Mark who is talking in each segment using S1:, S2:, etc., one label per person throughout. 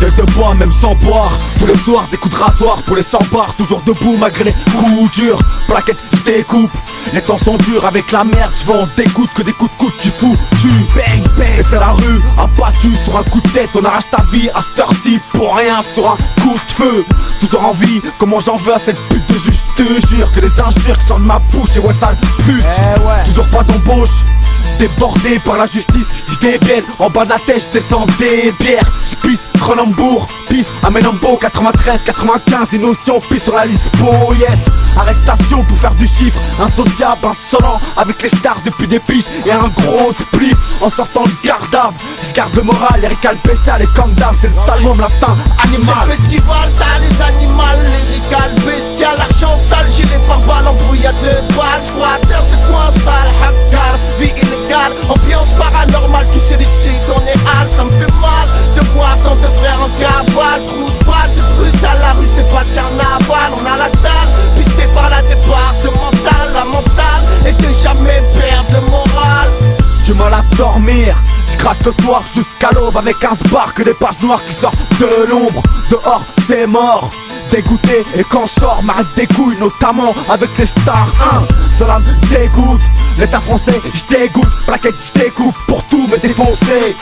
S1: gueule de bois même sans boire. Tous les soirs des coups de rasoir pour les sans-bars. Toujours debout malgré les coups durs. Plaquettes je découpe. Les temps sont durs avec la merde. Tu vas en dégoûte que des coups de coude tu fous. Tu bang bang. Et c'est la rue abattu sur un coup de tête. On arrache ta vie à cette heure-ci pour rien sur un coup de feu. Toujours en vie, comment j'en veux à cette pute de juge. Je te jure que les injures qui sortent de ma bouche. Et ouais sale pute Toujours pas d'embauche. Débordé par la justice, j'débienne en bas de la tête, j'descends des bières. J'pisse Cronenbourg, pisse Amenambo, 93, 95, émotion, pisse sur la liste, oh yes. Arrestation pour faire du chiffre, insociable, insolent, avec les stars depuis des piges et un gros spliff. En sortant le gardable, j'garde le moral, lyrical bestial et comme d'âme, c'est le salmon, l'instinct animal.
S2: C'est le festival, t'as les animaux, lyrical bestial, argent sale, gilet pare-balles, embrouille à 2 balles, squatter de coin sale, hackar, vie illégale, ambiance paranormale, tous c'est ici qu'on est hal, ça me fait mal de voir tant de frères en cavale, trou de balle, c'est brutal, la rue c'est pas le carnaval, on a la dalle, pisté par la départementale, la mentale, et de jamais perdre le moral.
S1: Du mal à dormir, je gratte le soir jusqu'à l'aube avec 15 bars que des pages noires qui sortent de l'ombre. Dehors c'est mort, dégoûté et quand je sors m'arrive des couilles, notamment avec les stars 1. Cela me dégoûte, l'état français je dégoûte, plaquette je découpe pour tout me défoncer.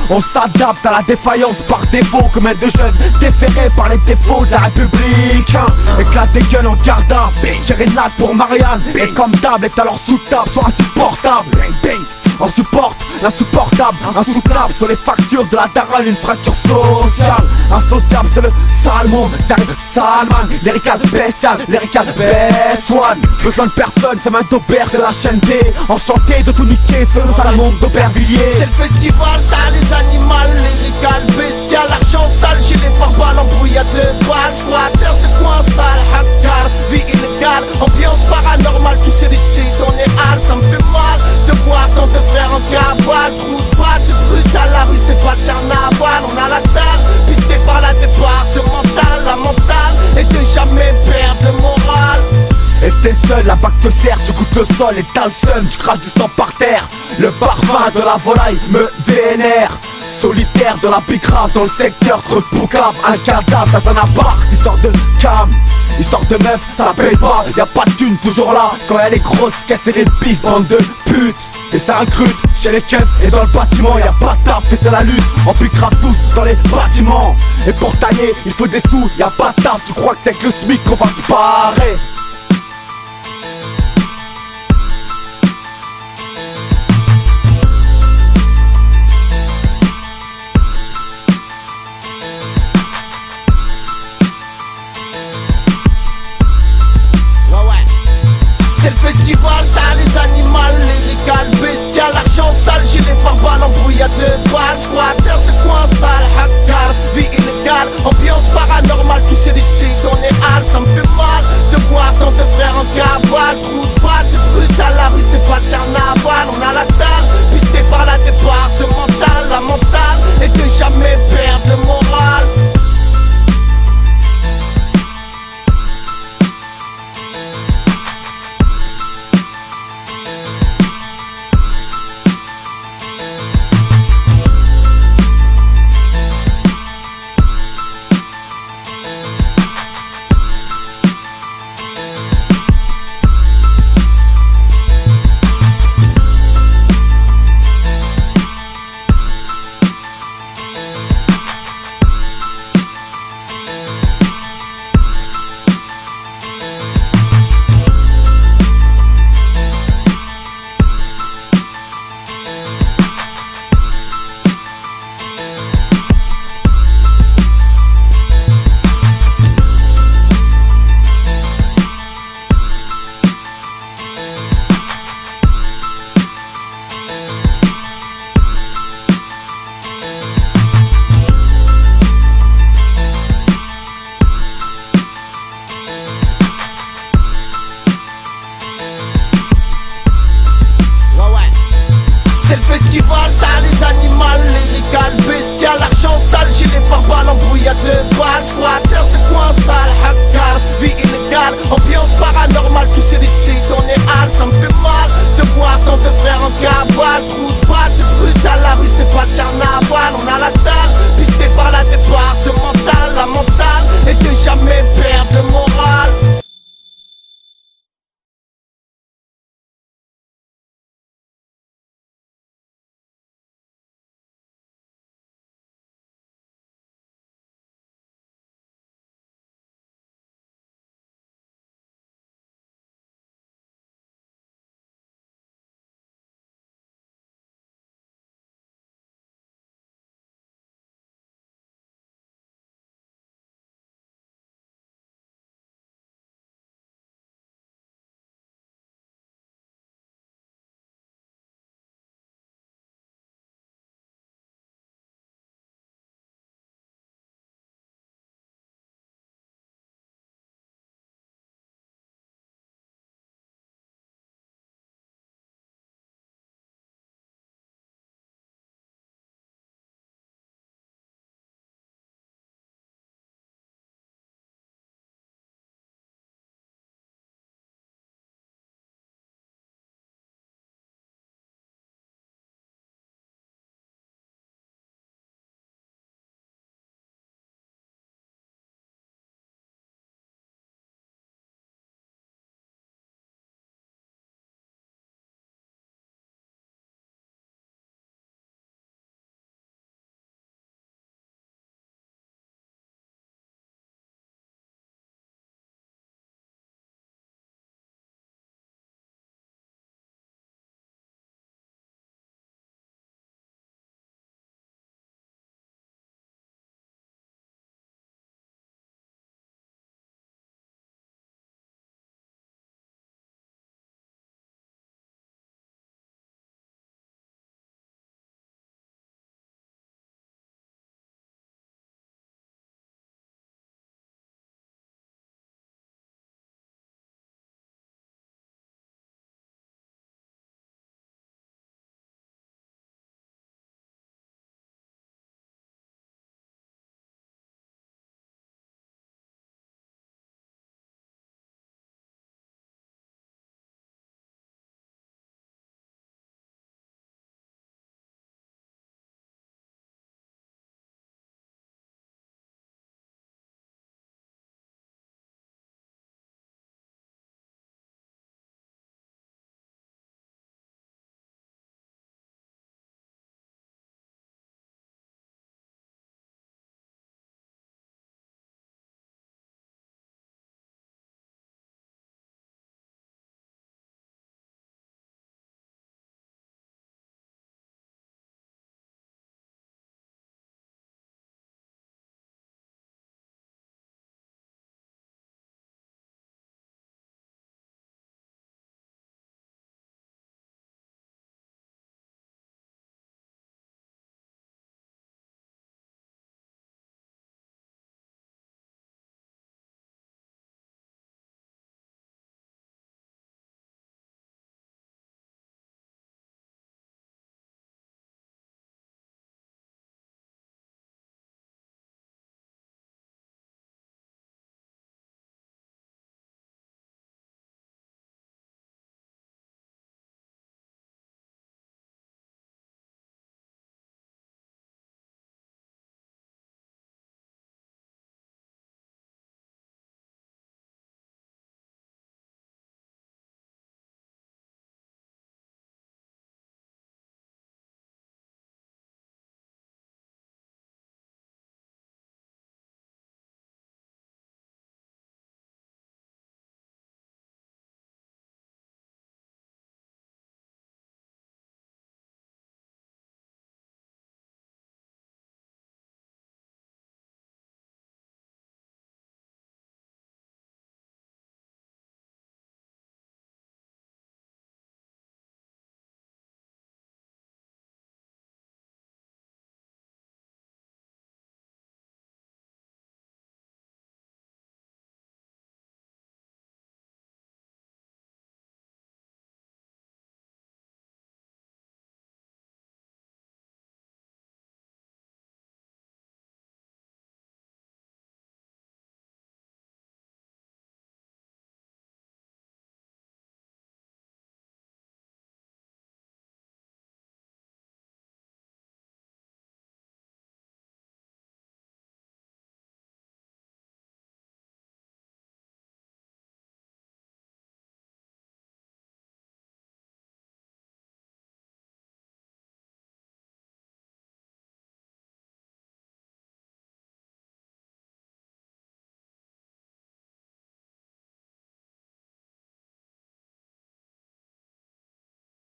S1: On s'adapte à la défaillance par défaut. Combien de jeunes déférés par les défauts de la République. Éclate des gueules en garde à vue. J'ai une latte pour Marianne. Et comme d'hab, est alors sous table, soit insupportable. On supporte l'insupportable, insoutenable sur les factures de la daronne, une fracture sociale. Insociable, c'est le sale monde, j'arrive Salman, lyrical bestial, lyrical best one. Besoin de personne, c'est main d'Aubert, c'est la chaîne D. Enchanté de tout niquer, c'est le sale monde d'Aubervilliers.
S2: C'est le festival, t'as les animaux, lyrical bestial, argent sale, gilet pare-balles, embrouille à 2 balles, squatter de coin sale, hackar, vie illégale, ambiance paranormale, tous c'est ici qu'on est hal, ça me fait mal de voir tant de frères en cavale, trou de balle, c'est brutal, la rue c'est pas le carnaval, on a la dalle, pisté par la départementale, la mentale, et de jamais perdre le moral.
S1: Et t'es seul, la bague te sert, tu goûtes le sol et t'as le seum, tu craches du sang par terre. Le parfum de la volaille me vénère. Solitaire de la bicrave dans le secteur, creux de Poucave, un cadavre dans un appart, histoire de cam. Histoire de meuf, ça paye pas, y'a pas de thune toujours là. Quand elle est grosse, caisse et les bifs, bande de putes. Et ça recrute chez les keufs et dans le bâtiment, y'a pas de taf, et c'est la lutte. On piquera tous dans les bâtiments. Et pour tailler, il faut des sous, y'a pas de taf. Tu crois que c'est avec le SMIC qu'on va se parer?
S2: C'est le festival, t'as les animaux, lyrical bestial, argent sale, gilet pare-balles, embrouille à 2 balles, squatter de coin sale, hackar, vie illégale, ambiance paranormale, tous c'est ici qu'on est hal, ça me fait mal de voir tant de frères en cavale, trou de balle, c'est brutal, la rue c'est pas le carnaval, on a la dalle, pisté par la départementale, la mentale, et de jamais perdre le moral. C'est le festival, t'as les animaux, lyrical bestial, argent sale, gilet pare-balles, embrouille à 2 balles, squatter de coin sale,